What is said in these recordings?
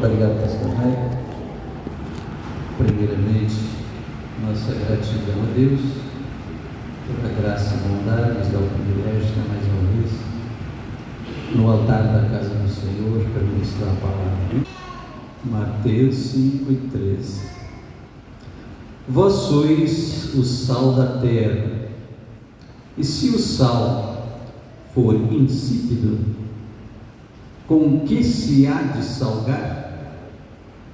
Obrigado, pastor Raio. Primeiramente, nossa gratidão a Deus pela graça e bondade, nos dá o privilégio de estar mais uma vez no altar da casa do Senhor para ministrar a palavra. Mateus 5:13. Vós sois o sal da terra, e se o sal for insípido, com que se há de salgar?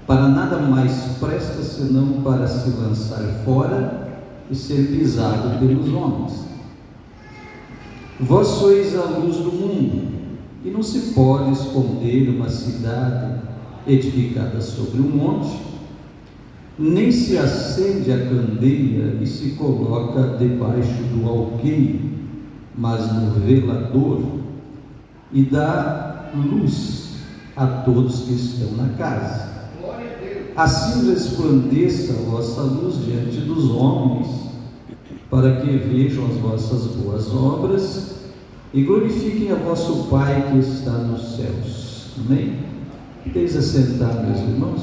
Para nada mais presta senão para se lançar fora e ser pisado pelos homens. Vós sois a luz do mundo, e não se pode esconder uma cidade edificada sobre um monte, nem se acende a candeia e se coloca debaixo do alqueire, mas no velador, e dá luz a todos que estão na casa. Assim resplandeça a vossa luz diante dos homens, para que vejam as vossas boas obras e glorifiquem a vosso Pai que está nos céus. Amém? Deixe assentar, meus irmãos.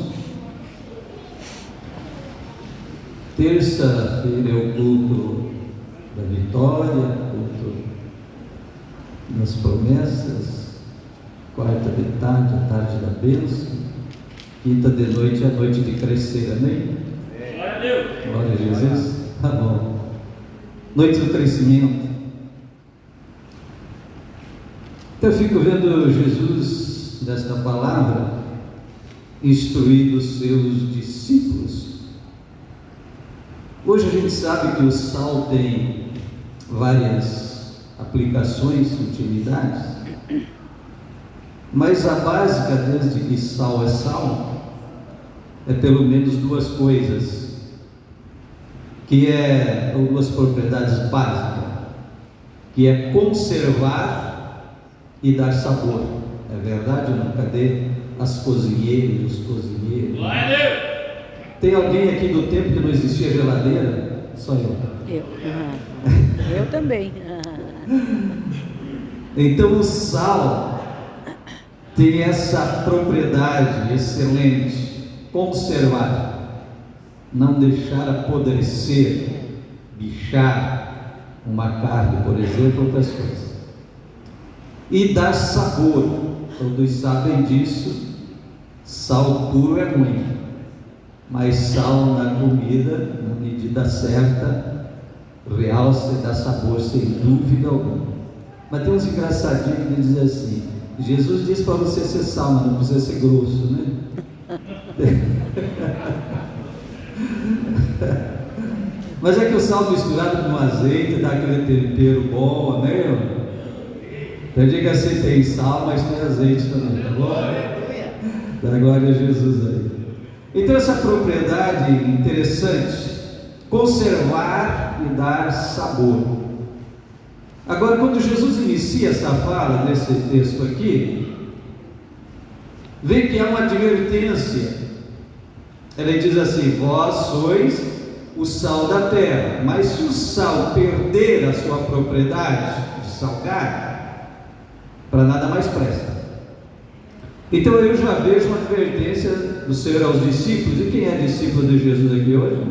Terça-feira é o culto da vitória, culto das promessas. Quarta de tarde, a tarde da bênção. Quinta de noite é a noite de crescer, amém? Glória a Deus! Glória a Jesus! Tá bom. Noite do crescimento. Então eu fico vendo Jesus, nesta palavra, instruindo os seus discípulos. Hoje a gente sabe que o sal tem várias aplicações, utilidades, mas a básica, desde que sal é sal, é pelo menos duas coisas, ou duas propriedades básicas, que é conservar e dar sabor. É verdade ou não? Cadê as cozinheiras e os cozinheiros? Tem alguém aqui do tempo que não existia geladeira? Só eu. Eu também. Então o sal tem essa propriedade excelente, conservar, não deixar apodrecer, bichar uma carne, por exemplo, outras coisas, e dar sabor. Todos sabem disso. Sal puro é ruim, mas sal na comida, na medida certa, realça e dá sabor, sem dúvida alguma. Mas tem uns engraçadinhos que dizem assim: Jesus disse para você ser sal, mas não precisa ser grosso, né? Mas é que o sal misturado com azeite dá aquele tempero bom, né? Então diga assim: tem sal, mas tem azeite também, tá bom? Dá glória a Jesus aí. Então essa propriedade interessante, conservar e dar sabor. Agora, quando Jesus inicia essa fala nesse texto aqui, vê que há uma advertência. Ele diz assim: vós sois o sal da terra, mas se o sal perder a sua propriedade de salgar, para nada mais presta. Então eu já vejo uma advertência do Senhor aos discípulos. E quem é discípulo de Jesus aqui hoje?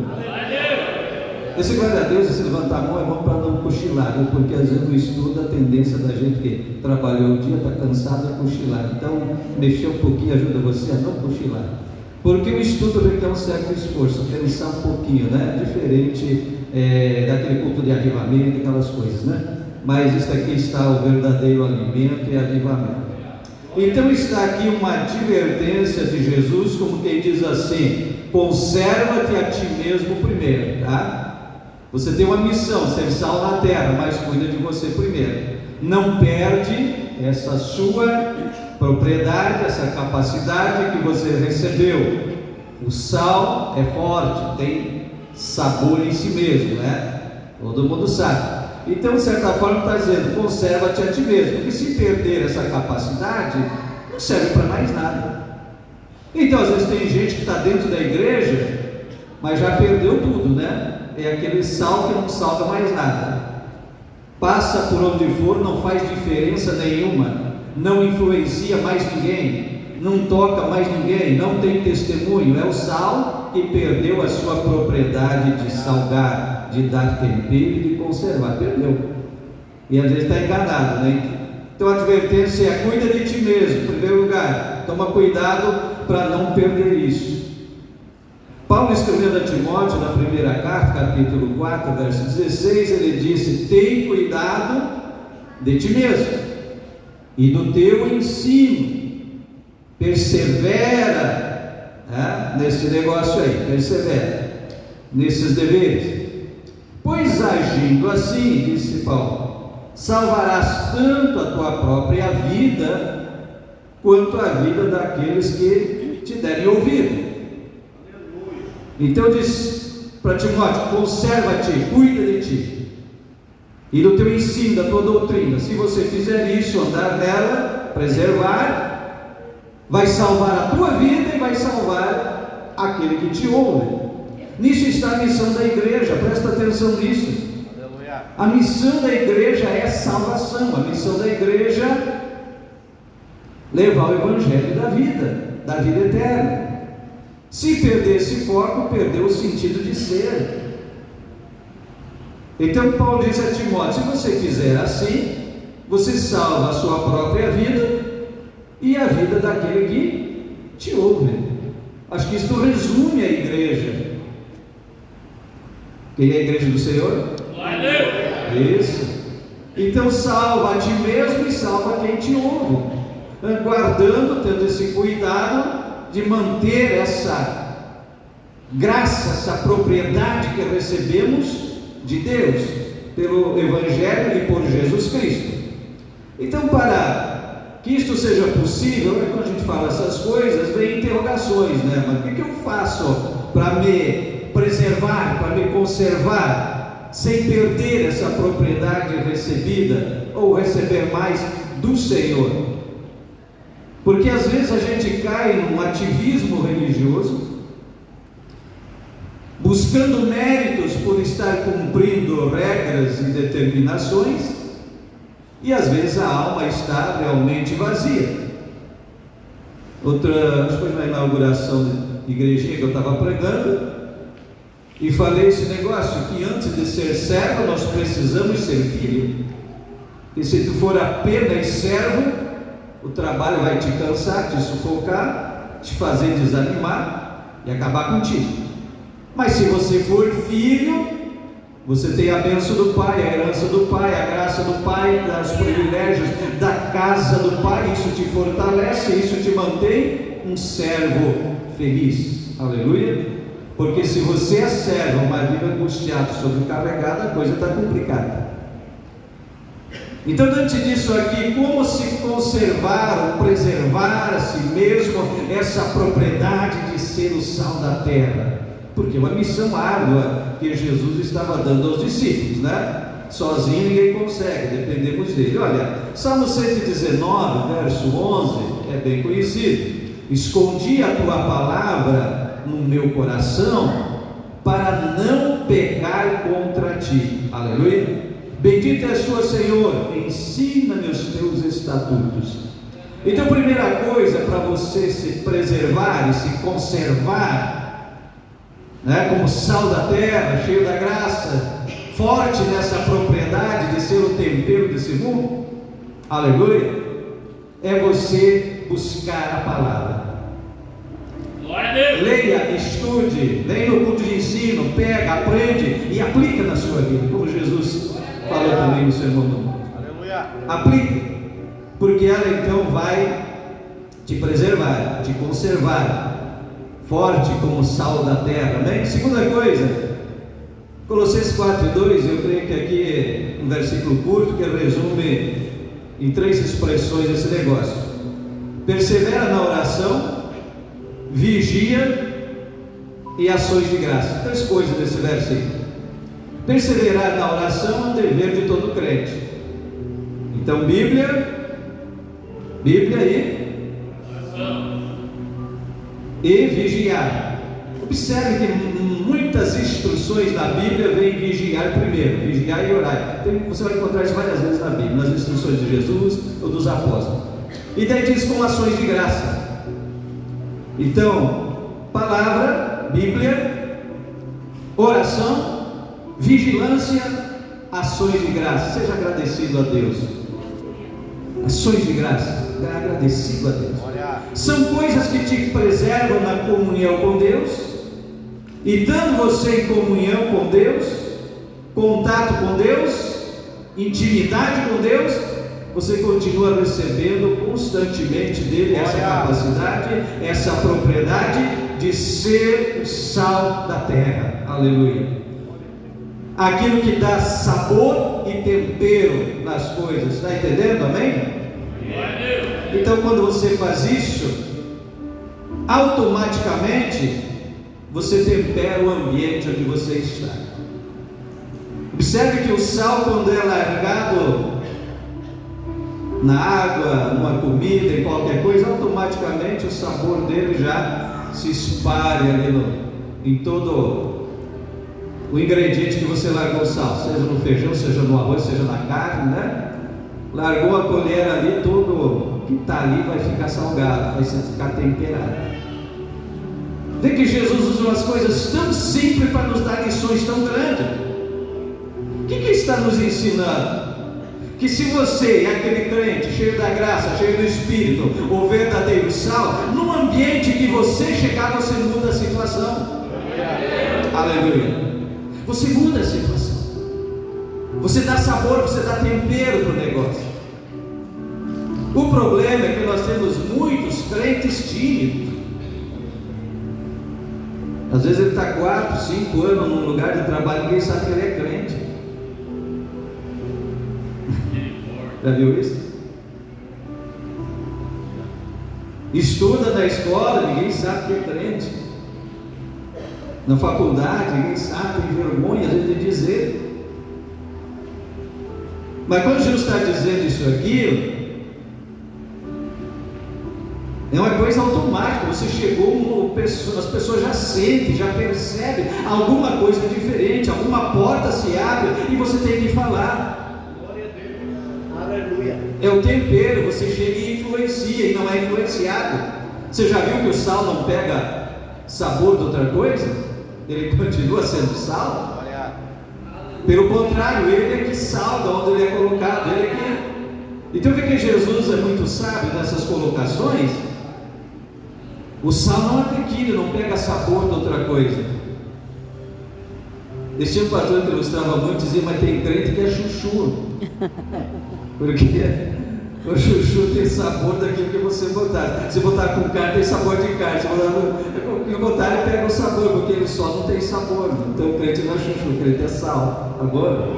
Esse glória a Deus, esse levantar a mão é bom para não cochilar, né? Porque às vezes no estudo a tendência da gente que trabalhou o dia, está cansado, é cochilar. Então mexer um pouquinho ajuda você a não cochilar, porque o estudo requer um certo esforço, pensar um pouquinho, né? Diferente daquele culto de avivamento, aquelas coisas, né? Mas isso aqui está o verdadeiro alimento e avivamento. Então está aqui uma advertência de Jesus, como quem diz assim: conserva-te a ti mesmo primeiro, tá? Você tem uma missão, ser sal na terra, mas cuida de você primeiro. Não perde essa sua propriedade, essa capacidade que você recebeu. O sal é forte, tem sabor em si mesmo, né? Todo mundo sabe. Então, de certa forma, está dizendo: conserva-te a ti mesmo, porque se perder essa capacidade, não serve para mais nada. Então, às vezes tem gente que está dentro da igreja, mas já perdeu tudo, né? É aquele sal que não salga mais nada. Passa por onde for, não faz diferença nenhuma, não influencia mais ninguém, não toca mais ninguém, não tem testemunho. É o sal que perdeu a sua propriedade de salgar, de dar tempero e de conservar. Perdeu. E às vezes está enganado, né? Então a advertência é: cuida de ti mesmo, em primeiro lugar. Toma cuidado para não perder isso. Paulo, escrevendo a Timóteo na primeira carta, capítulo 4, verso 16, ele disse: tem cuidado de ti mesmo e do teu ensino, persevera, nesse negócio aí, persevera nesses deveres, pois agindo assim, disse Paulo, salvarás tanto a tua própria vida quanto a vida daqueles que te derem ouvido. Então diz para Timóteo: conserva-te, cuida de ti e do teu ensino, da tua doutrina. Se você fizer isso, andar nela, preservar, vai salvar a tua vida e vai salvar aquele que te ouve. Nisso está a missão da igreja, presta atenção nisso. A missão da igreja é salvação. A missão da igreja é levar o evangelho da vida eterna. Se perder esse foco, perdeu o sentido de ser. Então Paulo diz a Timóteo: se você fizer assim, você salva a sua própria vida e a vida daquele que te ouve. Acho que isto resume a igreja. Quem é a igreja do Senhor? Isso. Então salva a ti mesmo e salva quem te ouve, guardando, tendo esse cuidado de manter essa graça, essa propriedade que recebemos de Deus pelo Evangelho e por Jesus Cristo. Então, para que isto seja possível, quando a gente fala essas coisas, vem interrogações, né? Mas o que eu faço para me preservar, para me conservar, sem perder essa propriedade recebida, ou receber mais do Senhor? Porque às vezes a gente cai num ativismo religioso, buscando méritos por estar cumprindo regras e determinações, e às vezes a alma está realmente vazia. Acho que foi na inauguração de igrejinha que eu estava pregando, e falei esse negócio, que antes de ser servo, nós precisamos ser filho. E se tu for apenas servo, o trabalho vai te cansar, te sufocar, te fazer desanimar e acabar contigo. Mas se você for filho, você tem a bênção do Pai, a herança do Pai, a graça do Pai, os privilégios da casa do Pai. Isso te fortalece, isso te mantém um servo feliz. Aleluia. Porque se você é servo, mas vive angustiado, sobrecarregado, a coisa está complicada. Então, diante disso aqui, como se conservar ou preservar a si mesmo essa propriedade de ser o sal da terra? Porque é uma missão árdua que Jesus estava dando aos discípulos, né? Sozinho ninguém consegue, dependemos dele. Olha, Salmo 119, verso 11, é bem conhecido: escondi a tua palavra no meu coração para não pecar contra ti. Aleluia. Bendito és tu, Senhor, ensina-me os teus estatutos. Então, a primeira coisa para você se preservar e se conservar, né, como sal da terra, cheio da graça, forte nessa propriedade de ser o tempero desse mundo, aleluia, é você buscar a palavra. Leia, estude, leia no culto de ensino, pega, aprende e aplica na sua vida, como Jesus falou também no Sermão do Monte. Aplique, porque ela então vai te preservar, te conservar, forte como sal da terra. Amém? Segunda coisa, Colossenses 4:2, eu creio que aqui é um versículo curto que resume em 3 expressões esse negócio: persevera na oração, vigia e ações de graça. 3 coisas nesse versículo. Perseverar na oração é um dever de todo crente. Então, Bíblia e vigiar. Observe que muitas instruções na Bíblia vêm vigiar primeiro, vigiar e orar. Você vai encontrar isso várias vezes na Bíblia, nas instruções de Jesus ou dos apóstolos. E daí diz com ações de graça. Então, palavra, Bíblia, oração, vigilância, ações de graça. Seja agradecido a Deus. Ações de graça, agradecido a Deus. São coisas que te preservam na comunhão com Deus, e dando você em comunhão com Deus, contato com Deus, intimidade com Deus, você continua recebendo constantemente dele essa capacidade, essa propriedade de ser o sal da terra. Aleluia. Aquilo que dá sabor e tempero nas coisas. Está entendendo? Amém? Então, quando você faz isso, automaticamente você tempera o ambiente onde você está. Observe que o sal, quando é largado na água, numa comida, em qualquer coisa, automaticamente o sabor dele já se espalha ali em todo o ingrediente que você largou o sal, seja no feijão, seja no arroz, seja na carne, né? Largou a colher ali, tudo que está ali vai ficar salgado, vai ficar temperado. Vê que Jesus usa umas coisas tão simples para nos dar lições tão grandes. O que está nos ensinando? Que se você é aquele crente cheio da graça, cheio do Espírito, o verdadeiro sal, no ambiente que você chegar, você muda a situação. Aleluia. Você muda a situação. Você dá sabor, você dá tempero para o negócio. O problema é que nós temos muitos crentes tímidos. Às vezes ele está 4, 5 anos num lugar de trabalho e ninguém sabe que ele é crente. Já viu isso? Estuda na escola, ninguém sabe que é crente. Na faculdade, ninguém sabe, tem vergonha às vezes de dizer. Mas quando Jesus está dizendo isso aqui, é uma coisa automática. Você chegou, as pessoas já sentem, já percebem alguma coisa diferente, alguma porta se abre e você tem que falar. É o tempero, você chega e influencia e não é influenciado. Você já viu que o sal não pega sabor de outra coisa? Ele continua sendo sal? Pelo contrário, ele é que salga onde ele é colocado, ele é que... Então vê que Jesus é muito sábio nessas colocações. O sal não adquire, não pega sabor de outra coisa. Esse tinha um pastor que ilustrava muito, dizia, mas tem crente que é chuchu. Porque o chuchu tem sabor daquilo que você botar. Se botar com carne, tem sabor de carne. Se botar, ele pega o sabor, porque ele só não tem sabor. Então o crente não é chuchu, o crente é sal. Agora,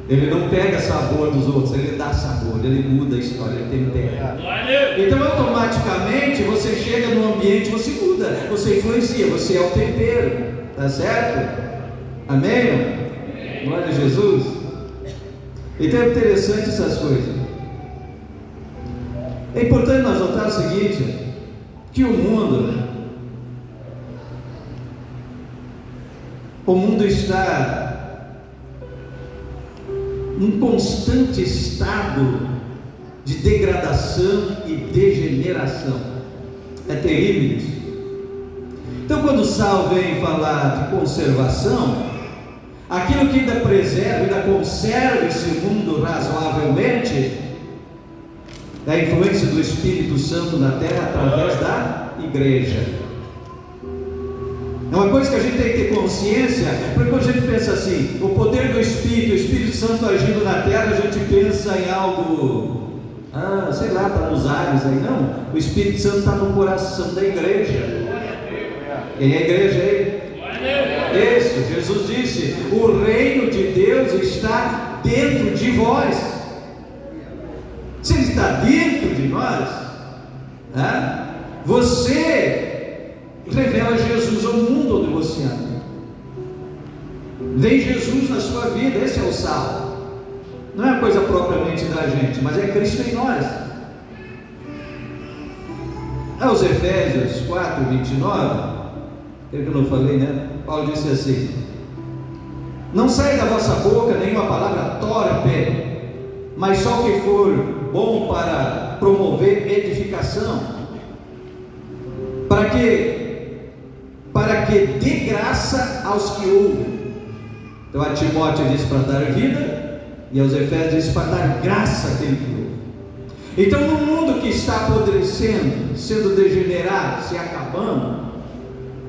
ele não pega sabor dos outros, ele dá sabor, ele muda a história, ele tempera. Então automaticamente você chega no ambiente, você muda, você influencia, você é o tempero. Tá certo? Amém? Glória a Jesus. Então é interessante essas coisas. É importante nós notar o seguinte, que o mundo está num constante estado de degradação e degeneração. É terrível isso. Então quando o sal vem falar de conservação, aquilo que ainda preserva, ainda conserva esse mundo razoavelmente, é a influência do Espírito Santo na terra através da igreja. É uma coisa que a gente tem que ter consciência, porque quando a gente pensa assim, o poder do Espírito, o Espírito Santo agindo na terra, a gente pensa em algo, sei lá, está nos ares aí. Não, o Espírito Santo está no coração da igreja. Quem é a igreja aí? Isso, Jesus disse, o reino de Deus está dentro de vós. Se ele está dentro de nós, você revela Jesus ao mundo onde você anda. Vem Jesus na sua vida, esse é o sal. Não é uma coisa propriamente da gente, mas é Cristo em nós. Aos Efésios 4, 29, que eu não falei, né? Paulo disse assim: não sai da vossa boca nenhuma palavra torpe, mas só o que for bom para promover edificação. Para que dê graça aos que ouvem. Então a Timóteo diz para dar vida, e aos Efésios diz para dar graça àquele que ouve. Então, no mundo que está apodrecendo, sendo degenerado, se acabando,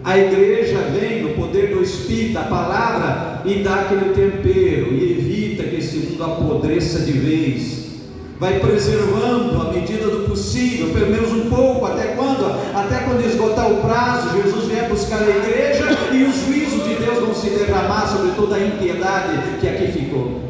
a igreja vem no poder do Espírito, da palavra, e dá aquele tempero, e evita que esse mundo apodreça de vez. Vai preservando à medida do possível, pelo menos um pouco, até quando esgotar o prazo, Jesus vier buscar a igreja e os juízos de Deus vão se derramar sobre toda a impiedade que aqui ficou,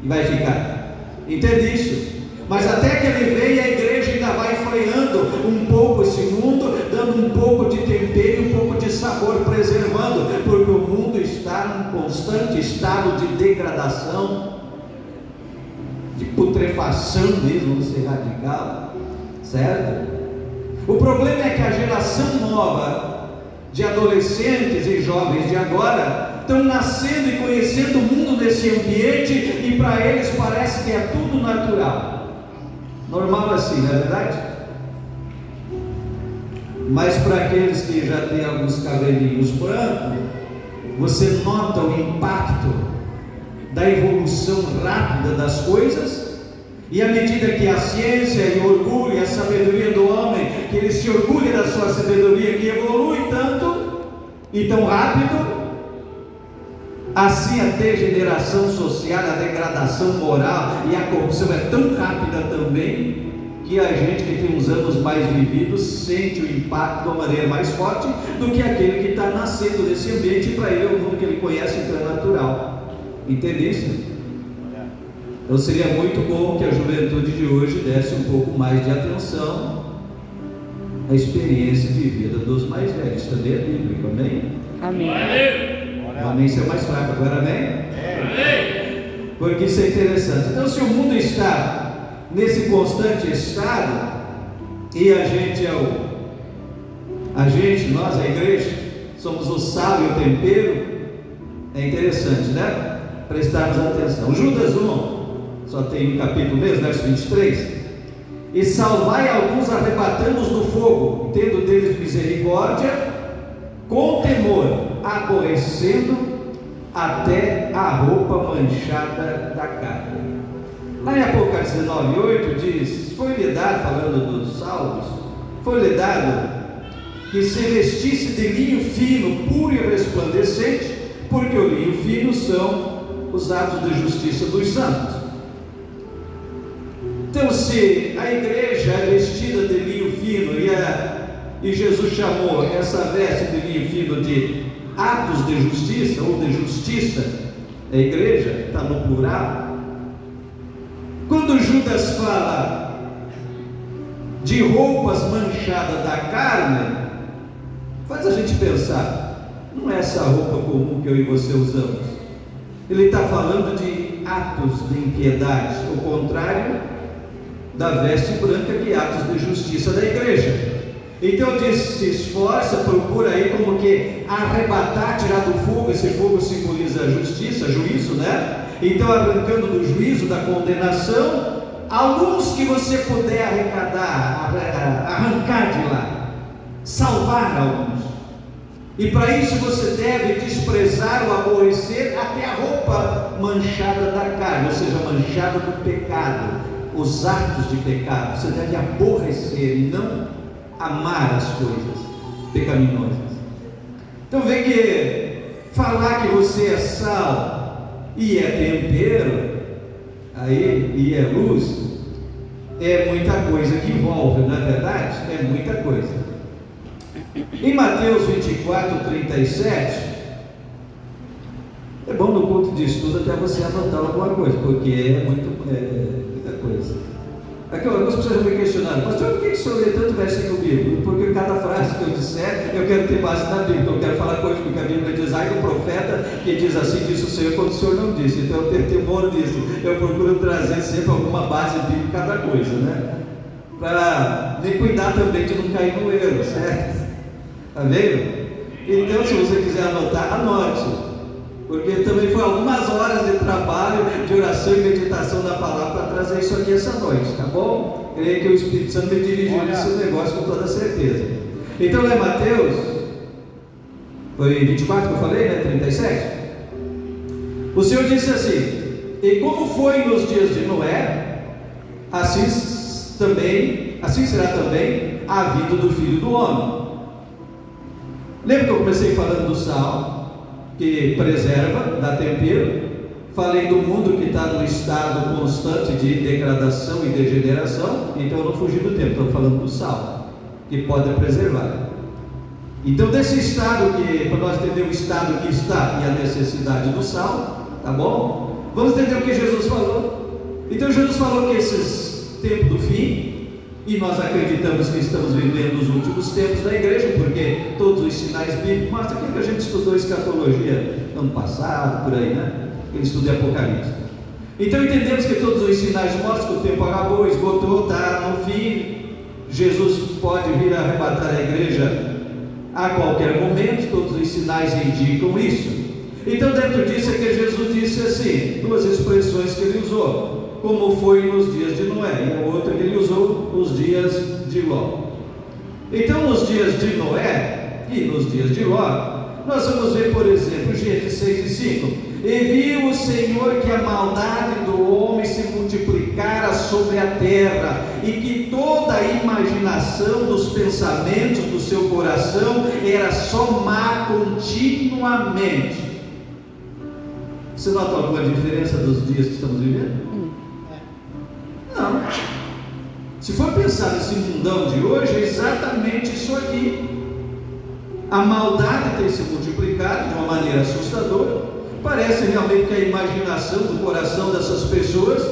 e vai ficar. Entende isso? Mas até que ele venha, a igreja ainda vai freando um pouco esse mundo, dando um pouco de tempero e um pouco de sabor, preservando, porque o mundo está num constante estado de degradação, de putrefação mesmo, vamos ser radical, certo? O problema é que a geração nova de adolescentes e jovens de agora estão nascendo e conhecendo o mundo desse ambiente, e para eles parece que é tudo natural. Normal assim, não é verdade? Mas para aqueles que já têm alguns cabelinhos brancos, você nota o impacto da evolução rápida das coisas, e à medida que a ciência e o orgulho e a sabedoria do homem, que ele se orgulha da sua sabedoria, que evolui tanto e tão rápido, assim a degeneração social, a degradação moral e a corrupção é tão rápida também, que a gente que tem uns anos mais vividos sente o impacto de uma maneira mais forte do que aquele que está nascendo nesse ambiente, e para ele é o mundo que ele conhece, então é natural. Entende isso? Então seria muito bom que a juventude de hoje desse um pouco mais de atenção à experiência de vida dos mais velhos. Também é bíblico, amém? Amém. Amém, isso é mais fraco, agora amém? Porque isso é interessante. Então, se o mundo está nesse constante estado, e nós, a igreja, somos o sal e o tempero, é interessante, né? Prestarmos atenção. Judas 1, só tem um capítulo mesmo, verso 23. E salvai alguns, arrebatando-os do fogo, tendo deles misericórdia, com temor, aborrecendo até a roupa manchada da carne. Lá em Apocalipse 19:8 diz: foi-lhe dado, falando dos salvos, foi-lhe dado que se vestisse de linho fino, puro e resplandecente, porque o linho fino são os atos de justiça dos santos. Então, se a igreja é vestida de linho fino, e Jesus chamou essa veste de linho fino de atos de justiça, ou de justiça, a igreja está no plural. Quando Judas fala de roupas manchadas da carne, faz a gente pensar, não é essa roupa comum que eu e você usamos. Ele está falando de atos de impiedade, o contrário da veste branca, que é atos de justiça da igreja. Então diz: se esforça, procura aí como que arrebatar, tirar do fogo. Esse fogo simboliza a justiça, juízo, né? Então, arrancando do juízo, da condenação, alguns que você puder arrancar de lá, salvar alguns. E para isso você deve desprezar ou aborrecer até a roupa manchada da carne, ou seja, manchada do pecado, os atos de pecado. Você deve aborrecer e não amar as coisas pecaminosas. Então vê que falar que você é sal e é tempero, aí, e é luz, é muita coisa que envolve, não é verdade? É muita coisa. Em Mateus 24:37, é bom no culto de estudo até você anotar alguma coisa, porque é muita coisa. Aqui algumas pessoas já me questionaram: pastor, por que o senhor lê tanto versículo bíblico? Porque cada frase que eu disser, eu quero ter base na Bíblia. Eu quero falar coisas que a Bíblia diz. Aí o profeta que diz assim, disse o Senhor, quando o Senhor não disse. Então eu tenho temor disso. Eu procuro trazer sempre alguma base bíblica em cada coisa, né? Para me cuidar também de não cair no erro, certo? Está vendo? Então, se você quiser anotar, anote. Porque também foi algumas horas de trabalho, de oração e meditação da palavra para trazer isso aqui essa noite, tá bom? Creio que o Espírito Santo me dirigiu nesse negócio com toda certeza. Então lá em Mateus, foi 24 que eu falei, né? 37. O Senhor disse assim: e como foi nos dias de Noé, assim será também a vinda do Filho do Homem. Lembra que eu comecei falando do sal, que preserva, dá tempero? Falei do mundo que está no estado constante de degradação e degeneração. Então eu não fugi do tempo, estou falando do sal, que pode preservar. Então desse estado, que para nós entender o estado que está e a necessidade do sal, tá bom? Vamos entender o que Jesus falou. Então Jesus falou que esses tempos do fim, e nós acreditamos que estamos vivendo os últimos tempos da igreja, porque todos os sinais bíblicos mostram aquilo que a gente estudou escatologia ano passado, por aí, né? Aquele estudo de Apocalipse. Então entendemos que todos os sinais mostram que o tempo acabou, esgotou, está no fim. Jesus pode vir arrebatar a igreja a qualquer momento, todos os sinais indicam isso. Então dentro disso é que Jesus disse assim, duas expressões que ele usou: como foi nos dias de Noé, e a outra que ele usou, nos dias de Ló. Então nos dias de Noé e nos dias de Ló, nós vamos ver, por exemplo, Gênesis 6 e 5. E viu o Senhor que a maldade do homem se multiplicara sobre a terra, e que toda a imaginação dos pensamentos do seu coração era só má continuamente. Você nota alguma diferença dos dias que estamos vivendo? Não. Se for pensar nesse mundão de hoje, é exatamente isso aqui. A maldade tem se multiplicado de uma maneira assustadora. Parece realmente que a imaginação do coração dessas pessoas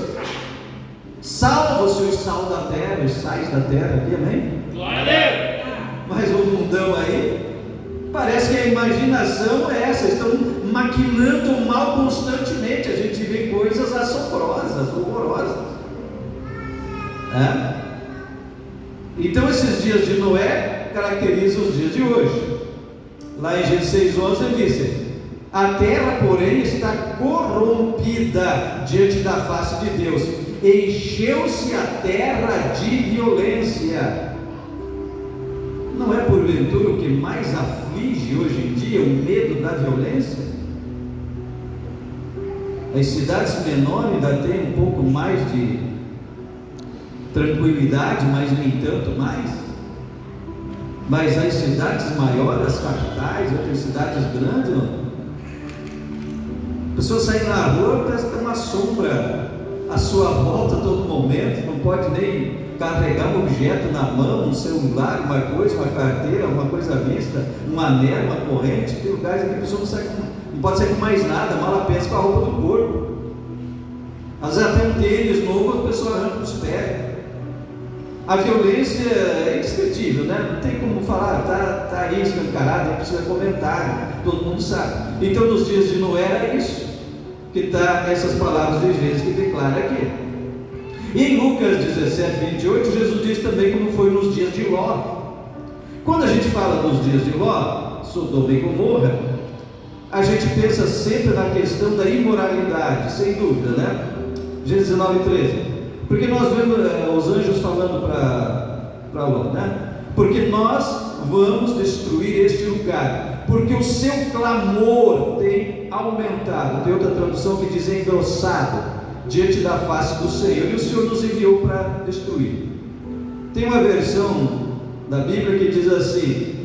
salva-se os sal da terra, os sais da terra aqui, amém? Glória! Mas o mundão aí, parece que a imaginação é essa, estão maquinando o mal constantemente. A gente vê coisas assombrosas, horrorosas. Então esses dias de Noé caracterizam os dias de hoje. Lá em Gênesis 6:11 ele disse: a terra, porém, está corrompida diante da face de Deus, encheu-se a terra de violência. Não é porventura o que mais aflige hoje em dia o medo da violência? As cidades menores ainda têm um pouco mais de tranquilidade, mas nem tanto mais. Mas as cidades maiores, as capitais, outras cidades grandes, a pessoa sai na rua, parece que tem uma sombra à sua volta a todo momento, não pode nem carregar um objeto na mão, um celular, uma coisa, uma carteira, uma coisa à vista, um anel, uma corrente. Tem lugares em que a pessoa não pode sair com mais nada, mal pensa com a roupa do corpo. Às vezes até um tênis novo a pessoa arranca dos pés. A violência é indescritível, né? Não tem como falar, tá aí escancarado, não precisa comentar, todo mundo sabe. Então nos dias de Noé era isso que está essas palavras de Jesus que declara aqui. E em Lucas 17:28, Jesus diz também como foi nos dias de Ló. Quando a gente fala dos dias de Ló, Sodoma e Gomorra, a gente pensa sempre na questão da imoralidade, sem dúvida, né? Gênesis 19:13. Porque nós vemos os anjos falando para Ló, né? Porque nós vamos destruir este lugar, porque o seu clamor tem aumentado. Tem outra tradução que diz engrossado diante da face do Senhor, e o Senhor nos enviou para destruir. Tem uma versão da Bíblia que diz assim: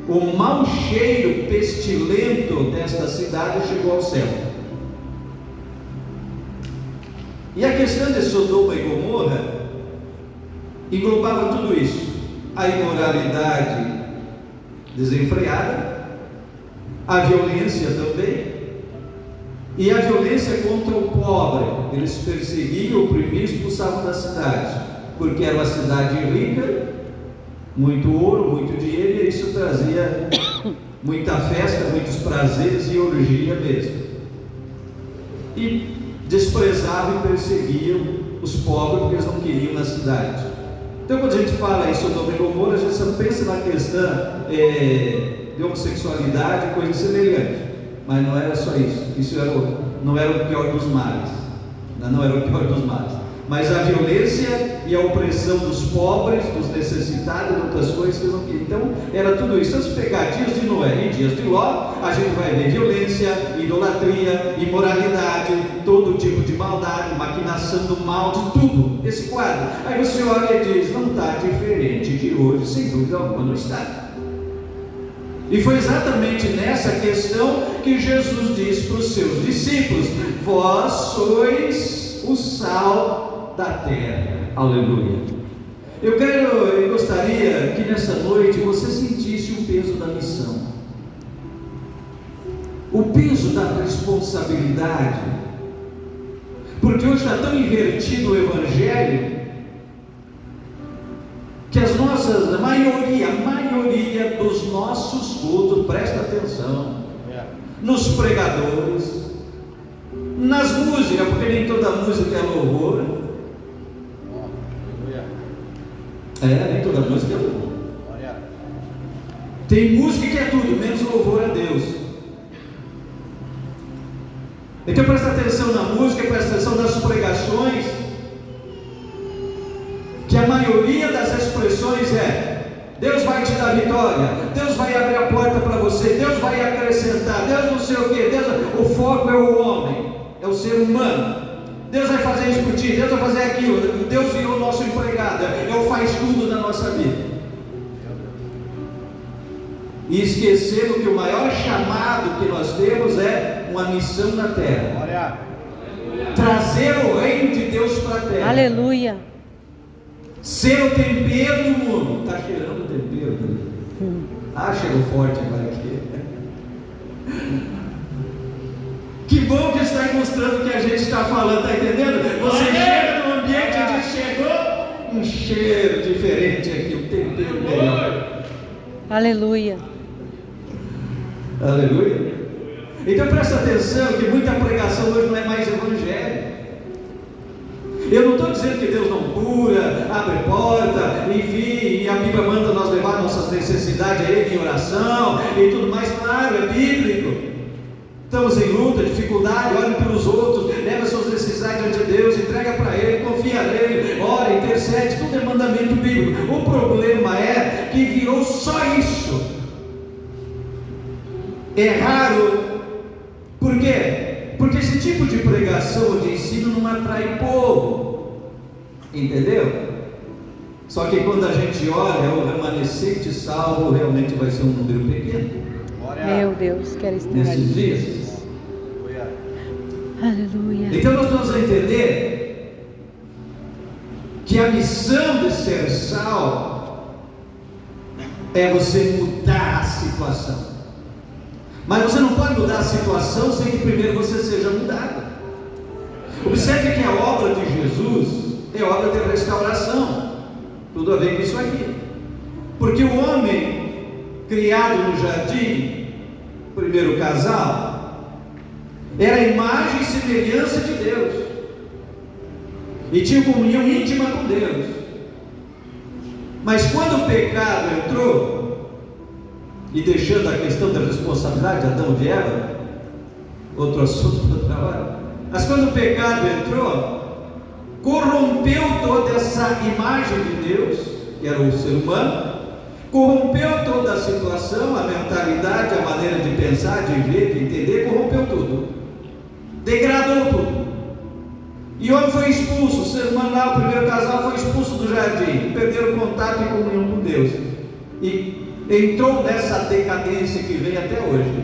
o mau cheiro pestilento desta cidade chegou ao céu. E a questão de Sodoma e Gomorra englobava tudo isso: a imoralidade desenfreada, a violência também, e a violência contra o pobre. Eles perseguiam, oprimiam, expulsavam da cidade, porque era uma cidade rica, muito ouro, muito dinheiro, e isso trazia muita festa, muitos prazeres e orgia mesmo. E desprezavam e perseguiam os pobres porque eles não queriam na cidade. Então quando a gente fala em Sodoma e Gomorra, a gente só pensa na questão de homossexualidade e coisa semelhante, mas não era só isso. Isso não era o pior dos males, não era o pior dos males. mas a violência e a opressão dos pobres, dos necessitados e outras coisas que não queriam. Então era tudo isso. Se pegar dias de Noé e dias de Ló, a gente vai ver violência, idolatria, imoralidade, todo tipo de maldade, maquinação do mal, de tudo, esse quadro. Aí você olha e diz, não está diferente de hoje, sem dúvida alguma não está. E foi exatamente nessa questão que Jesus disse para os seus discípulos: vós sois o sal da terra. Aleluia. Eu gostaria que nessa noite você sentisse o peso da missão, o peso da responsabilidade, porque hoje está tão invertido o evangelho que a maioria dos nossos cultos, presta atenção, nos pregadores, nas músicas, porque nem toda música é louvor, nem toda música é louvor, tem música que é tudo, menos louvor a Deus. Então presta atenção na música, presta atenção nas pregações, que a maioria das expressões Deus vai te dar vitória, Deus vai abrir a porta para você, Deus vai acrescentar, Deus não sei o que, o foco é o homem, é o ser humano, Deus vai fazer isso por ti, Deus vai fazer aquilo, Deus virou o nosso empregado, faz tudo na nossa vida. E esquecendo que o maior chamado que nós temos é uma missão na terra, trazer o reino de Deus para a terra. Aleluia. Ser o tempero do mundo. Está cheirando o tempero, cheirou forte agora aqui. Que bom que está mostrando o que a gente está falando, está entendendo? Você chega no ambiente onde chegou, um cheiro diferente aqui, um tempero melhor. Aleluia. Aleluia. Então presta atenção que muita pregação hoje não é mais evangelho. Eu não estou dizendo que Deus não cura, abre porta, enfim, e a Bíblia manda nós levar nossas necessidades a Ele em oração e tudo mais. Claro, é bíblico. Estamos em luta, dificuldade, ore pelos outros, leva suas necessidades diante de Deus, entrega para Ele, confia nele, ora, intercede, tudo é mandamento bíblico. O problema é que virou só isso. É raro. Por quê? Porque esse tipo de pregação ou de ensino não atrai povo, entendeu? Só que quando a gente olha, o remanescente salvo realmente vai ser um número pequeno. Meu Deus, quero estar nesses dias. Aleluia. Então nós vamos entender que a missão de ser sal é você mudar a situação. Mas você não pode mudar a situação sem que primeiro você seja mudado. Observe que a obra de Jesus é obra de restauração. Tudo a ver com isso aqui. Porque o homem criado no jardim, primeiro casal, era a imagem e semelhança de Deus. E tinha comunhão íntima com Deus. Mas quando o pecado entrou, e deixando a questão da responsabilidade de Adão e de Eva, outro assunto para outra hora, mas quando o pecado entrou, corrompeu toda essa imagem de Deus, que era o ser humano, corrompeu toda a situação, a mentalidade, a maneira de pensar, de ver, de entender, corrompeu tudo, degradou tudo, e o homem foi expulso, o ser humano lá, o primeiro casal foi expulso do jardim, perderam o contato e comunhão com Deus, e entrou nessa decadência que vem até hoje.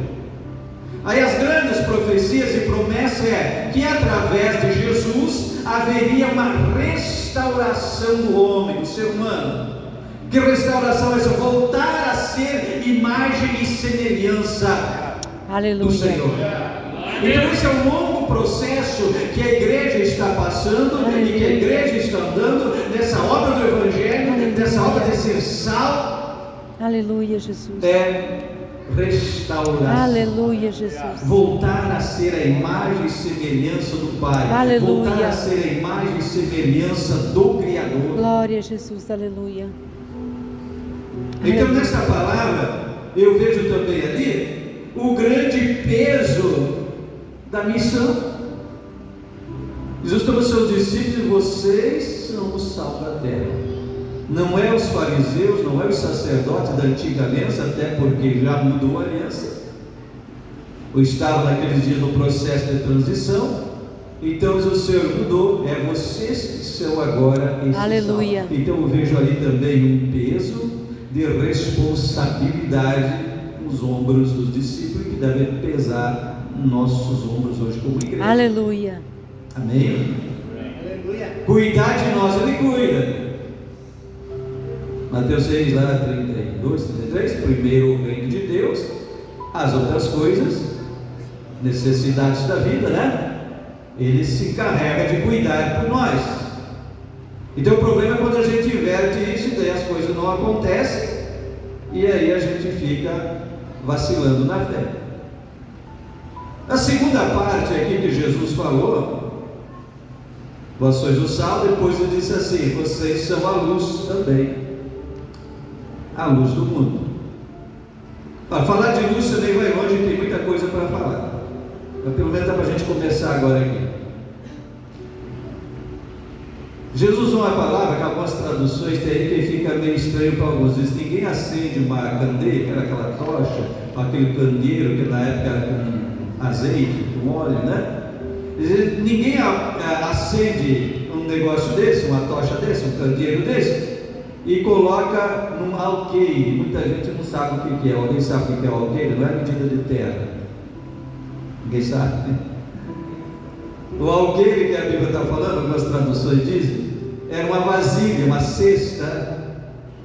Aí as grandes profecias e promessas é que através de Jesus haveria uma restauração do homem, do ser humano. Que restauração é essa? Voltar a ser imagem e semelhança Aleluia. do Senhor. Então esse é um longo processo que a igreja está passando. Aleluia. E que a igreja está andando nessa obra do Evangelho, aleluia, nessa obra de ser sal. Aleluia, Jesus. É restauração. Aleluia, Jesus. Voltar a ser a imagem e semelhança do Pai. Aleluia. Voltar a ser a imagem e semelhança do Criador. Glória a Jesus, aleluia. Então Aleluia. nesta palavra eu vejo também ali o grande peso da missão. Diz Jesus para os seus discípulos: vocês são o sal da terra. Não é os fariseus, não é os sacerdotes da antiga aliança, até porque já mudou a aliança, ou estava naqueles dias no processo de transição. Então o Senhor mudou, é vocês que são agora esse Aleluia. sal. Então eu vejo ali também um peso de responsabilidade nos ombros dos discípulos, que deve pesar nos nossos ombros hoje como igreja. Aleluia. Amém? Cuidar de nós, Ele cuida. Mateus 6, lá 32, 33. Primeiro o reino de Deus, as outras coisas, necessidades da vida, né? Ele se encarrega de cuidar por nós. Então o problema é quando a gente inverte isso, daí as coisas não acontecem, e aí a gente fica vacilando na fé. A segunda parte aqui que Jesus falou: vós sois o sal. Depois ele disse assim: vocês são a luz também, a luz do mundo. Para falar de luz também vai longe, tem muita coisa para falar, mas pelo menos dá para a gente começar agora aqui. Jesus usou uma palavra que algumas traduções tem aí que fica meio estranho para alguns. Diz: ninguém acende uma candeia, que era aquela tocha, aquele candeeiro que na época era com azeite, com óleo, né? Diz: ninguém acende um negócio desse, uma tocha desse, um candeeiro desse, e coloca num alqueire. Muita gente não sabe o que é. Alguém sabe o que é o alqueire? Não é medida de terra. Ninguém sabe, né? O alqueire que a Bíblia está falando, algumas traduções dizem, era uma vasilha, uma cesta,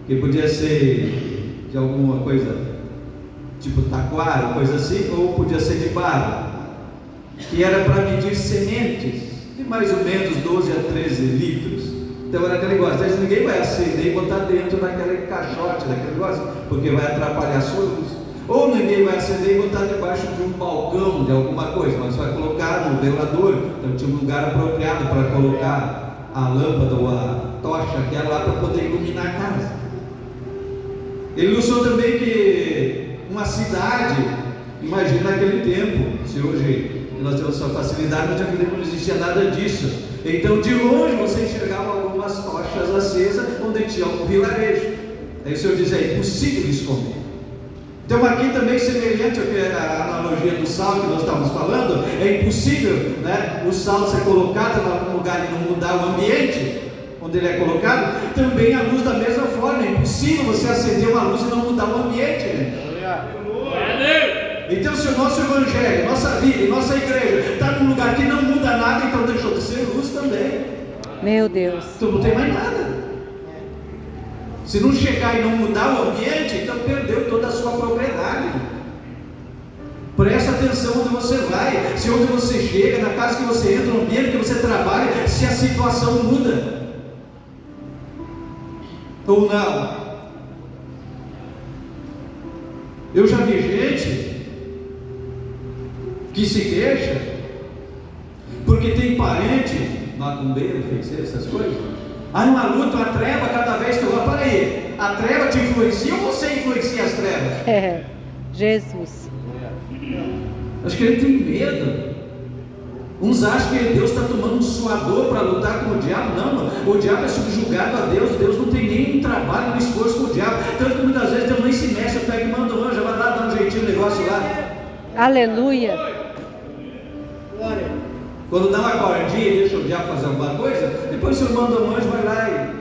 que podia ser de alguma coisa, tipo taquara, coisa assim, ou podia ser de barro, que era para medir sementes, de mais ou menos 12 a 13 litros. Então era aquele negócio, então ninguém vai acender e botar dentro daquele caixote, daquele negócio, porque vai atrapalhar a sua luz. Ou ninguém vai acender e botar debaixo de um balcão de alguma coisa, mas vai colocar no velador. Então tinha um lugar apropriado para colocar a lâmpada ou a tocha que era lá para poder iluminar a casa. Ele ilustrou também que uma cidade, imagina naquele tempo, se hoje nós temos essa facilidade, mas naquele tempo não existia nada disso. Então de longe você enxergava algumas tochas acesas onde tinha um vilarejo. Aí o Senhor diz: é impossível esconder. Então aqui também, semelhante à analogia do sal que nós estávamos falando, é impossível, né, o sal ser colocado em algum lugar e não mudar o ambiente onde ele é colocado. Também a luz da mesma forma, é impossível você acender uma luz e não mudar o ambiente, gente. Então se o nosso evangelho, nossa vida, nossa igreja está num lugar que não muda nada, então deixou de ser luz também. Meu Deus. Então não tem mais nada. Se não chegar e não mudar o ambiente, então perdeu toda a sua propriedade. Presta atenção onde você vai, se onde você chega, na casa que você entra, no ambiente que você trabalha, se a situação muda ou não. Eu já vi gente que se queixa porque tem parente macumbeiro, feiticeiro, essas coisas. Há uma luta, uma treva cada vez que eu vou. Para aí, a treva te influencia ou você influencia as trevas? É, Jesus. Acho que ele tem medo. Uns acham que Deus está tomando um suador para lutar com o diabo. Não, o diabo é subjugado a Deus. Deus não tem nenhum trabalho, nenhum esforço com o diabo. Tanto que muitas vezes Deus nem se mexe. Até que manda um anjo, vai lá dar um jeitinho no negócio lá. Aleluia. Quando dá uma cordinha e deixa o diabo fazer alguma coisa, depois o Senhor manda um anjo, vai lá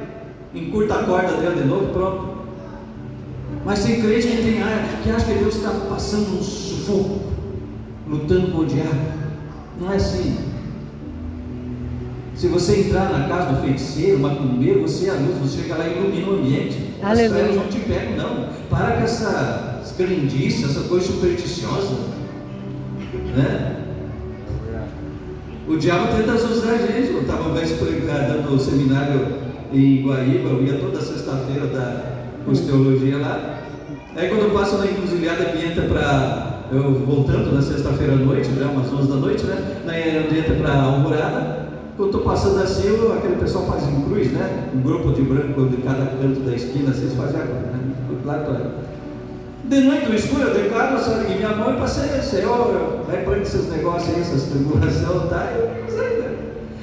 e encurta a corda dele de novo, pronto. Mas tem crente que acha que Deus está passando um sufoco, lutando com o diabo. Não é assim. Se você entrar na casa do feiticeiro, macumbeiro, você é a luz, você chega lá e ilumina o ambiente. As trevas não te pegam, não. Para com essa crendice, essa coisa supersticiosa, né? O diabo tenta assustar a gente. Eu estava uma vez dando um seminário em Guaíba, eu ia toda sexta-feira da teologia lá. Aí quando eu passo na encruzilhada que entra para, eu voltando na sexta-feira à noite, já umas 11 da noite, né? Onde entra para Alvorada, eu estou passando assim, aquele pessoal faz em cruz, né? Um grupo de branco de cada canto da esquina, vocês fazem agora, né? Lá, de noite, no escuro, eu declaro, eu só liguei minha mão e passei, Senhor, vai para esses negócios aí, essas tribulações, tá?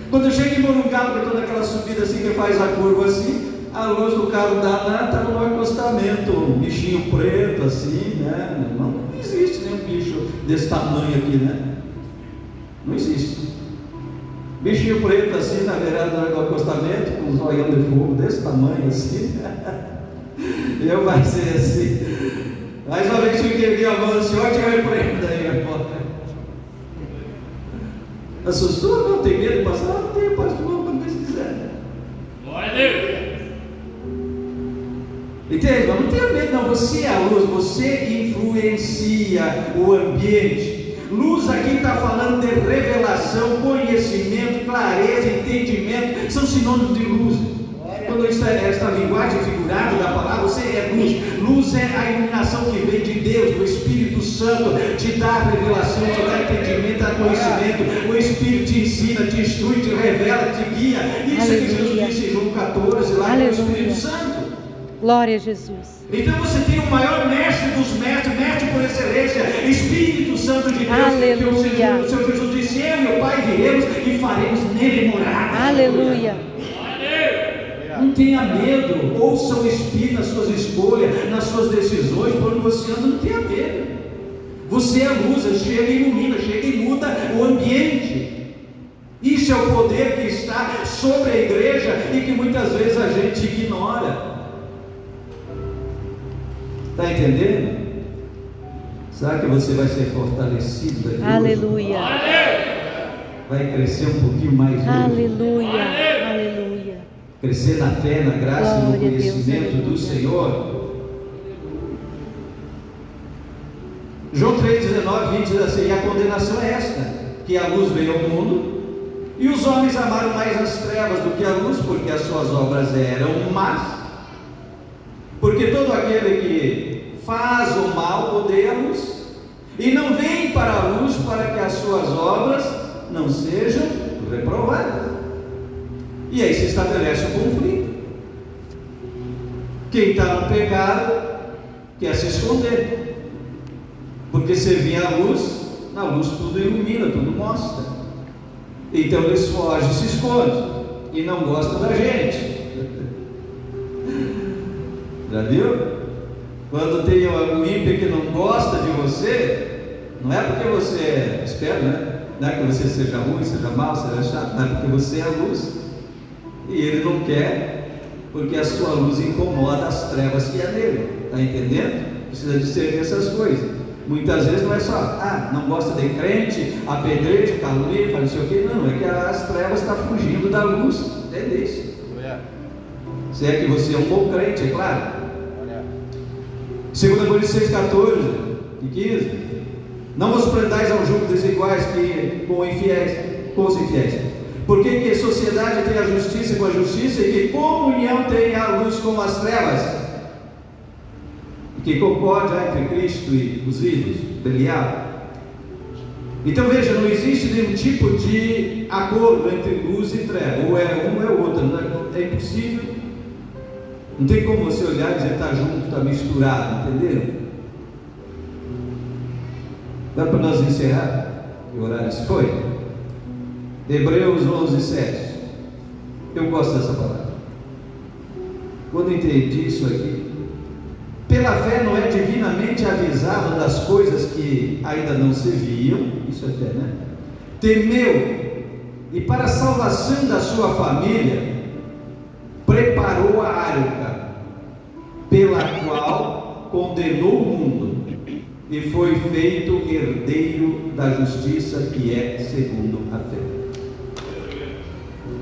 Quando chega em Morungaba, que é toda aquela subida assim que faz a curva assim, a luz do carro da Ana está no acostamento, um bichinho preto assim, né? Não existe nenhum bicho desse tamanho aqui, né? Não existe. Bichinho preto assim na beirada do acostamento, com um zoião de fogo desse tamanho assim. Eu vai ser assim. Mais uma vez que eu ergui a mão, o Senhor te repreenda aí agora. Assustou? Não tem medo de passar? Não tenho, pastor, quando você quiser. Glória a Deus. Entende? Mas não tenha medo, não. Você é a luz, você influencia o ambiente. Luz aqui está falando de revelação, conhecimento, clareza, entendimento, são sinônimos de luz. Quando esta linguagem figurada da palavra, você é luz. Luz é a iluminação que vem de Deus, do Espírito Santo, te dá revelação, te dá entendimento, dá conhecimento. O Espírito te ensina, te instrui, te revela, te guia. Isso é que Jesus disse em João 14, lá no Espírito Santo. Glória a Jesus. Então você tem o maior mestre dos mestres, mestre por excelência, Espírito Santo de Deus. Aleluia. Que o Senhor Jesus disse: eu e o Pai viremos e faremos nele morada. Aleluia. Não tenha medo, ouça o Espírito nas suas escolhas, nas suas decisões, por onde você anda, não tenha medo. Você é luz, chega e ilumina, chega e muda o ambiente. Isso é o poder que está sobre a igreja e que muitas vezes a gente ignora. Está entendendo? Será que você vai ser fortalecido daqui? Aleluia. Vai crescer um pouquinho mais hoje? Aleluia. Aleluia. Crescer na fé, na graça e no Glória a Deus, conhecimento do aleluia. Senhor. João 3,19, 20 diz assim: e a condenação é esta, que a luz veio ao mundo, e os homens amaram mais as trevas do que a luz, porque as suas obras eram más. Porque todo aquele que faz o mal odeia a luz, e não vem para a luz para que as suas obras não sejam reprovadas. E aí se estabelece um conflito. Quem está no pecado quer se esconder, porque se vir a luz, na luz tudo ilumina, tudo mostra. Então eles fogem, se escondem e não gostam da gente. Já viu? Quando tem um ímpio que não gosta de você, não é porque você é esperto, né? Não é que você seja ruim, seja mau, seja chato, não é porque você é a luz. E ele não quer, porque a sua luz incomoda as trevas que há nele. Está entendendo? Precisa discernir essas coisas. Muitas vezes não é só, não gosta de crente, apedreja, calunia, faz não sei o que. Não, é que as trevas estão fugindo da luz. Entende isso? Se é que você é um bom crente, é claro. 2 Coríntios 6,14 e 15: não vos prendais a um jugo desiguais com os infiéis, porque que sociedade tem a justiça com a justiça, e que comunhão tem a luz com as trevas, e que concórdia entre Cristo e os ídolos, Belial. Então veja, não existe nenhum tipo de acordo entre luz e treva, ou é um ou é outro, é impossível. Não tem como você olhar e dizer está junto, está misturado, entenderam? Dá para nós encerrar? Que horário se foi? Hebreus 11:7. Eu gosto dessa palavra. Quando entendi isso aqui, pela fé Noé divinamente avisado das coisas que ainda não se viam, isso é fé, né? Temeu, e para a salvação da sua família preparou a arca, pela qual condenou o mundo, e foi feito herdeiro da justiça, que é segundo a fé.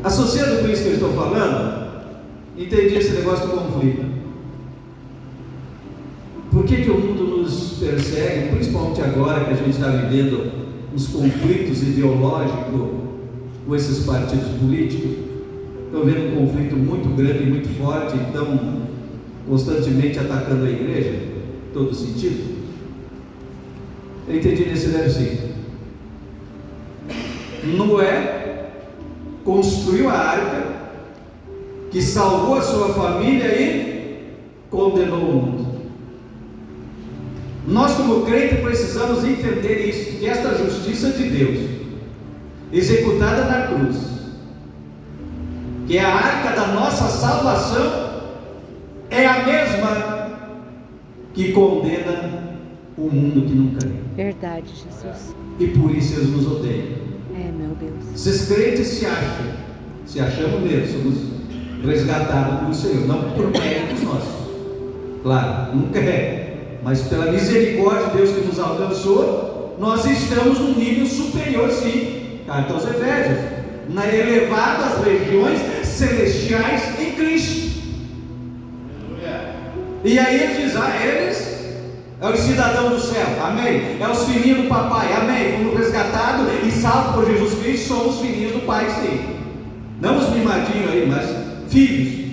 Associando com isso que eu estou falando, entendi esse negócio do conflito. Por que o mundo nos persegue, principalmente agora que a gente está vivendo uns conflitos ideológicos com esses partidos políticos? Estão vendo um conflito muito grande e muito forte, então constantemente atacando a igreja, em todo sentido. Eu entendi nesse versículo. Noé construiu a arca, que salvou a sua família e condenou o mundo. Nós, como crentes, precisamos entender isso, que esta justiça de Deus, executada na cruz, que é a arca da nossa salvação, é a mesma que condena o mundo que não crê. Verdade, Jesus. E por isso eles nos odeiam. É, meu Deus. Esses crentes se achamos mesmo, somos resgatados pelo Senhor, não por méritos nossos, claro, nunca é, mas pela misericórdia de Deus que nos alcançou, nós estamos num nível superior, sim. Carta aos Efésios, elevado às regiões celestiais em Cristo. E aí ele diz: eles é os cidadãos do céu, amém, é os filhinhos do papai, amém, fomos resgatados e salvos por Jesus Cristo, somos filhinhos do pai, sim, não os mimadinhos aí, mas filhos.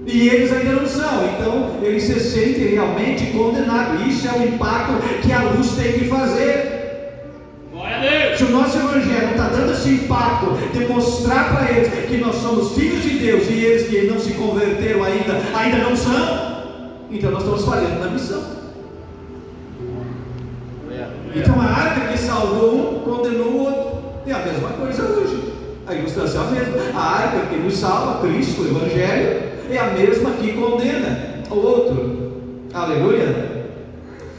E eles ainda não são, então eles se sentem realmente condenados. Isso é o impacto que a luz tem que fazer. Glória a Deus. Se o nosso evangelho não está dando esse impacto de mostrar para eles que nós somos filhos de Deus, e eles que não se converteram ainda não são, então nós estamos falhando na missão. Então a arca que salvou um, condenou o outro. É a mesma coisa hoje. A ilustração é a mesma. A arca que nos salva, Cristo, o Evangelho, é a mesma que condena o outro. Aleluia.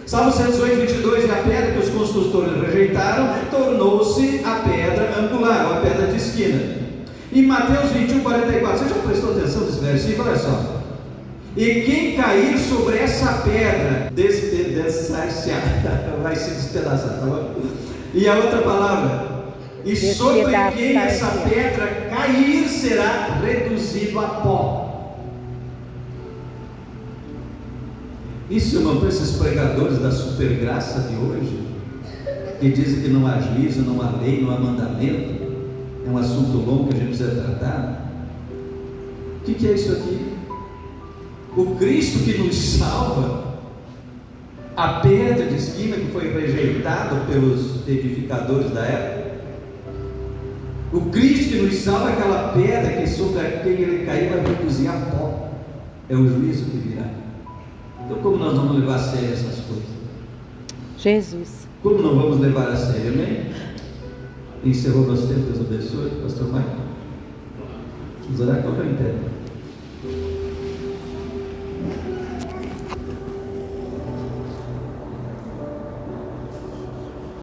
Salmo 108:22, a pedra que os construtores rejeitaram tornou-se a pedra angular, ou a pedra de esquina. Em Mateus 21:44, você já prestou atenção nesse versículo? Olha só. E quem cair sobre essa pedra vai se despedaçar, tá bom? E a outra palavra, e sobre quem essa pedra cair será reduzido a pó. Isso, irmão, para esses pregadores da supergraça de hoje, que dizem que não há juízo, não há lei, não há mandamento, é um assunto longo que a gente precisa tratar. O que é isso aqui? O Cristo que nos salva, a pedra de esquina que foi rejeitada pelos edificadores da época, o Cristo que nos salva é aquela pedra que sobre quem ele cair vai reduzir a pó. É o juízo que virá. Então como nós vamos levar a sério essas coisas? Jesus. Como não vamos levar a sério, amém? Encerrou nosso tempo, Deus abençoe, pastor Maicon. Vamos orar, coloca em pé.